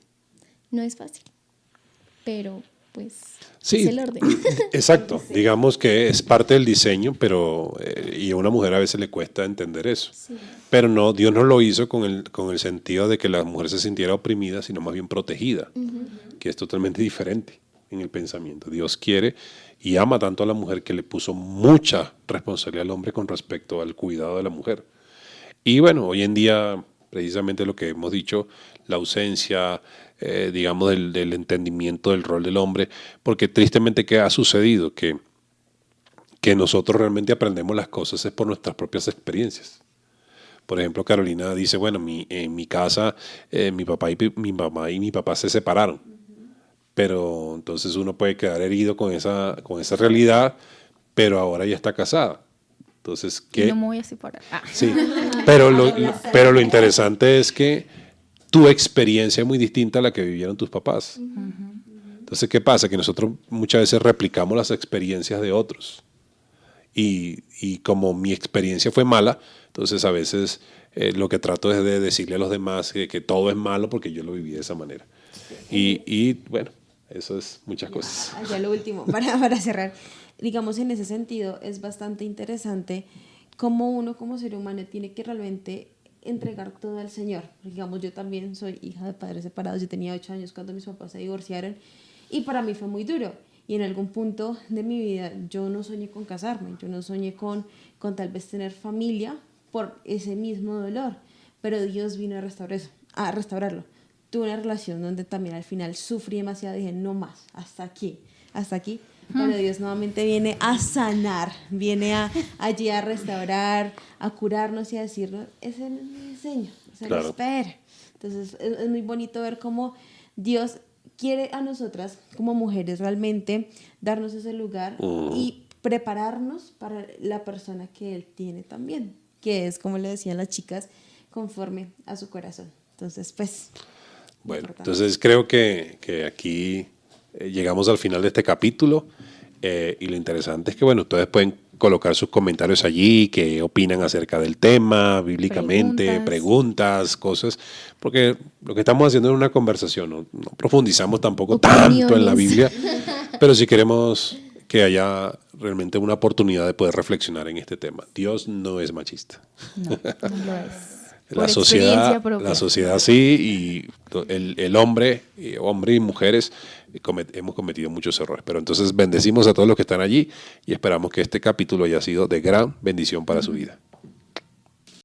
no es fácil, pero pues sí, es el orden. Exacto, digamos que es parte del diseño, pero y a una mujer a veces le cuesta entender eso. Sí. Pero no, Dios no lo hizo con el sentido de que la mujer se sintiera oprimida, sino más bien protegida, que es totalmente diferente en el pensamiento. Dios quiere y ama tanto a la mujer que le puso mucha responsabilidad al hombre con respecto al cuidado de la mujer. Y bueno, hoy en día, precisamente lo que hemos dicho, la ausencia, digamos, del entendimiento del rol del hombre, porque tristemente, ¿qué ha sucedido? Que nosotros realmente aprendemos las cosas es por nuestras propias experiencias. Por ejemplo, Carolina dice, bueno, en mi casa mi papá y mi mamá y mi papá se separaron, pero entonces uno puede quedar herido con esa realidad, pero ahora ya está casada. Entonces, Y ¿qué? no me voy a separar. Sí, pero lo interesante es que tu experiencia es muy distinta a la que vivieron tus papás. Entonces, ¿qué pasa? Que nosotros muchas veces replicamos las experiencias de otros. Y como mi experiencia fue mala, entonces a veces lo que trato es de decirle a los demás que todo es malo porque yo lo viví de esa manera. Y bueno, eso es muchas cosas. Ya lo último, para cerrar. Digamos, en ese sentido es bastante interesante cómo uno como ser humano tiene que realmente entregar todo al Señor. Digamos, yo también soy hija de padres separados. Yo tenía 8 años cuando mis papás se divorciaron y para mí fue muy duro. Y en algún punto de mi vida yo no soñé con casarme, yo no soñé con tal vez tener familia por ese mismo dolor. Pero Dios vino a restaurarlo. Tuve una relación donde también al final sufrí demasiado. Dije, no más, hasta aquí. Pero Dios nuevamente viene a sanar, viene allí a restaurar, a curarnos y a decirnos, es el diseño, es el Claro. espera. Entonces es muy bonito ver cómo Dios quiere a nosotras como mujeres realmente darnos ese lugar y prepararnos para la persona que Él tiene también, que es, como le decían las chicas, conforme a su corazón. Entonces, pues... Bueno, importante. entonces creo que aquí llegamos al final de este capítulo y lo interesante es que, bueno, ustedes pueden colocar sus comentarios allí, qué opinan acerca del tema, bíblicamente, preguntas, cosas, porque lo que estamos haciendo es una conversación, no profundizamos tampoco tanto en la Biblia, pero sí queremos que haya realmente una oportunidad de poder reflexionar en este tema. Dios no es machista. No, no lo es. La Por sociedad, experiencia propia. la sociedad sí, y el hombre y mujeres hemos cometido muchos errores. Pero entonces bendecimos a todos los que están allí y esperamos que este capítulo haya sido de gran bendición para su vida.